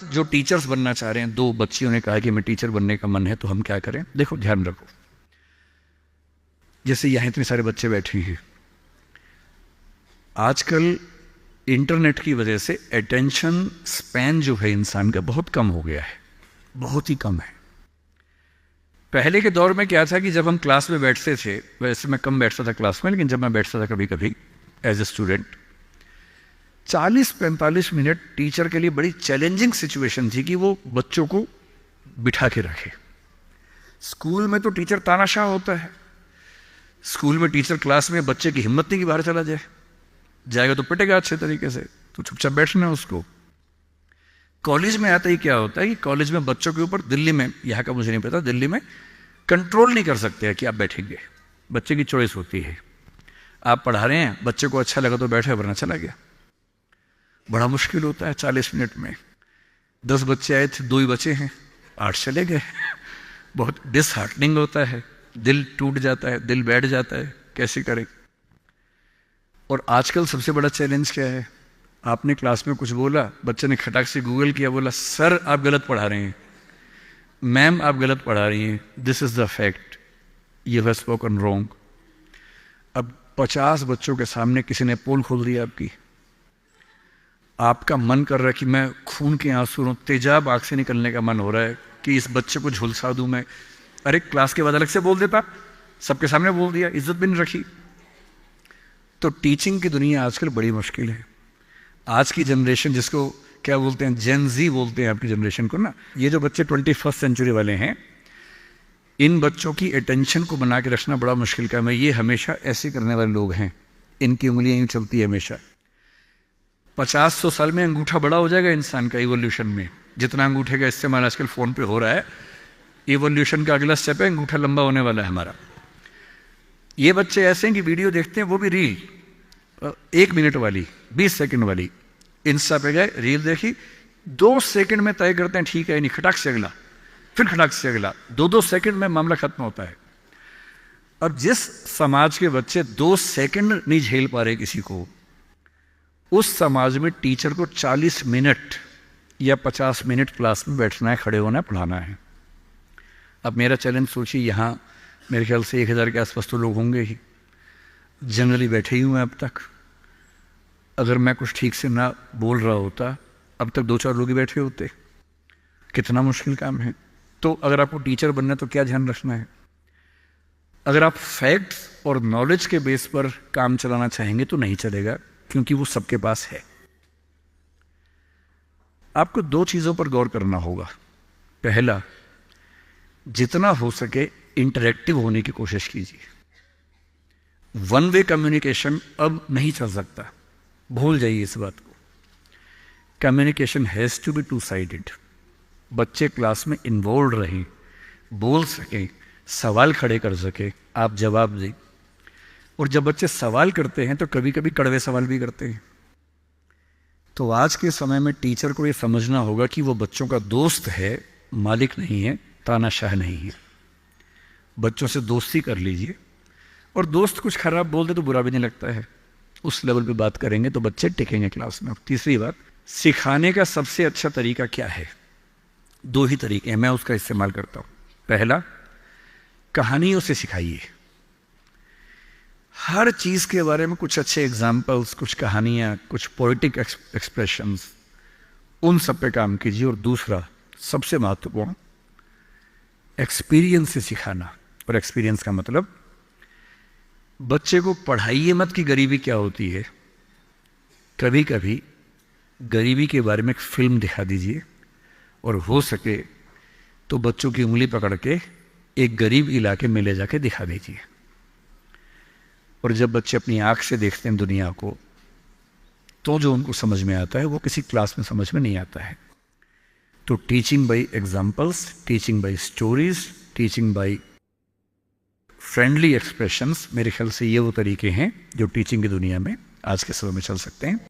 जो टीचर्स बनना चाह रहे हैं, 2 बच्चियों ने कहा कि मैं टीचर बनने का मन है, तो हम क्या करें? देखो, ध्यान रखो, जैसे यहाँ इतने सारे बच्चे बैठे हैं, आजकल इंटरनेट की वजह से अटेंशन स्पैन जो है इंसान का बहुत कम हो गया है, बहुत ही कम है। पहले के दौर में क्या था कि जब हम क्लास में बैठते थे, वैसे मैं कम बैठता था क्लास में, लेकिन जब मैं बैठता था कभी कभी as a student, 40-45 minute teacher के लिए बड़ी चैलेंजिंग सिचुएशन थी कि वो बच्चों को बिठा के रखे। स्कूल में तो टीचर तानाशाह होता है, स्कूल में टीचर क्लास में बच्चे की हिम्मत नहीं कि बाहर चला जाए, जाएगा तो पिटेगा अच्छे तरीके से, तो चुपचाप बैठना है उसको। कॉलेज में आता ही क्या होता है कि कॉलेज में बच्चों के ऊपर, दिल्ली में, यहाँ का मुझे नहीं पता, दिल्ली में कंट्रोल नहीं कर सकते हैं कि आप बैठेंगे, बच्चे की चॉइस होती है। आप पढ़ा रहे हैं, बच्चे को अच्छा लगा तो बैठे, वरना चला गया। बड़ा मुश्किल होता है 40 मिनट में। 10 बच्चे आए थे, 2 ही बचे हैं, 8 चले गए। बहुत डिसहार्टनिंग होता है, दिल टूट जाता है, दिल बैठ जाता है, कैसे करें। और आजकल सबसे बड़ा चैलेंज क्या है? आपने क्लास में कुछ बोला, बच्चे ने खटाक से गूगल किया, बोला सर आप गलत पढ़ा रहे हैं, मैम आप गलत पढ़ा रही हैं, this is the fact, you have spoken wrong. अब 50 बच्चों के सामने किसी ने पोल खोल दिया आपकी, आपका मन कर रहा है कि मैं खून के आंसू, तेजाब आंख से निकलने का मन हो रहा है कि इस बच्चे को झुलसा दूं मैं। अरे क्लास के बाद अलग से बोल देता, सबके सामने बोल दिया, इज्जत भी नहीं रखी। तो टीचिंग की दुनिया आजकल बड़ी मुश्किल है। आज की जनरेशन, जिसको क्या बोलते हैं, जेन जी बोलते हैं आपकी जनरेशन को ना, ये जो बच्चे 21st सेंचुरी वाले हैं, इन बच्चों की अटेंशन को बना के रखना बड़ा मुश्किल काम है। ये हमेशा ऐसे करने वाले लोग हैं, इनकी उंगलियां यूं चलती है हमेशा। 50-100 साल में अंगूठा बड़ा हो जाएगा इंसान का इवोल्यूशन में, जितना अंगूठे का इस्तेमाल आजकल फ़ोन पे हो रहा है, इवोल्यूशन का अगला स्टेप है, अंगूठा लंबा होने वाला है हमारा। ये बच्चे ऐसे हैं कि वीडियो देखते हैं, वो भी रील 1 मिनट वाली, 20 सेकंड वाली, इंस्टा पे गए, रील देखी, 2 सेकंड में तय करते हैं ठीक है नहीं, खटाक से अगला, फिर खटाक से अगला, 2-2 सेकंड में मामला खत्म होता है। अब जिस समाज के बच्चे 2 सेकंड नहीं झेल पा रहे किसी को, उस समाज में टीचर को 40 मिनट या 50 मिनट क्लास में बैठना है, खड़े होना है, पढ़ाना है। अब मेरा चैलेंज सोचिए, यहाँ मेरे ख्याल से 1000 के आसपास तो लोग होंगे ही, जनरली बैठे ही हुए अब तक। अगर मैं कुछ ठीक से ना बोल रहा होता, अब तक 2-4 लोग ही बैठे होते। कितना मुश्किल काम है। तो अगर आपको टीचर बनना है तो क्या ध्यान रखना है? अगर आप फैक्ट्स और नॉलेज के बेस पर काम चलाना चाहेंगे तो नहीं चलेगा, क्योंकि वो सबके पास है। आपको 2 चीज़ों पर गौर करना होगा। पहला, जितना हो सके इंटरेक्टिव होने की कोशिश कीजिए। वन वे कम्युनिकेशन अब नहीं चल सकता, भूल जाइए इस बात को। Communication has to be 2 sided. बच्चे क्लास में इन्वॉल्व रहें, बोल सकें, सवाल खड़े कर सकें, आप जवाब दें। और जब बच्चे सवाल करते हैं तो कभी कभी कड़वे सवाल भी करते हैं। तो आज के समय में टीचर को ये समझना होगा कि वो बच्चों का दोस्त है, मालिक नहीं है, तानाशाह नहीं है। बच्चों से दोस्ती कर लीजिए, और दोस्त कुछ खराब बोल दे तो बुरा भी नहीं लगता है, उस लेवल पे बात करेंगे तो बच्चे टिकेंगे क्लास में। तीसरी बात, सिखाने का सबसे अच्छा तरीका क्या है? 2 ही तरीके हैं, मैं उसका इस्तेमाल करता हूँ। पहला, कहानियों से सिखाइए। हर चीज़ के बारे में कुछ अच्छे एग्जाम्पल्स, कुछ कहानियाँ, कुछ पोइटिक एक्सप्रेशंस, उन सब पे काम कीजिए। और दूसरा, सबसे महत्वपूर्ण, एक्सपीरियंस से सिखाना। और एक्सपीरियंस का मतलब, बच्चे को पढ़ाइए मत कि गरीबी क्या होती है। कभी कभी गरीबी के बारे में एक फिल्म दिखा दीजिए, और हो सके तो बच्चों की उंगली पकड़ के एक गरीब इलाके में ले जाके दिखा दीजिए। और जब बच्चे अपनी आँख से देखते हैं दुनिया को, तो जो उनको समझ में आता है वो किसी क्लास में समझ में नहीं आता है। तो teaching bye examples, teaching bye stories, teaching bye friendly expressions, मेरे ख्याल से ये वो तरीके हैं जो टीचिंग की दुनिया में आज के समय में चल सकते हैं।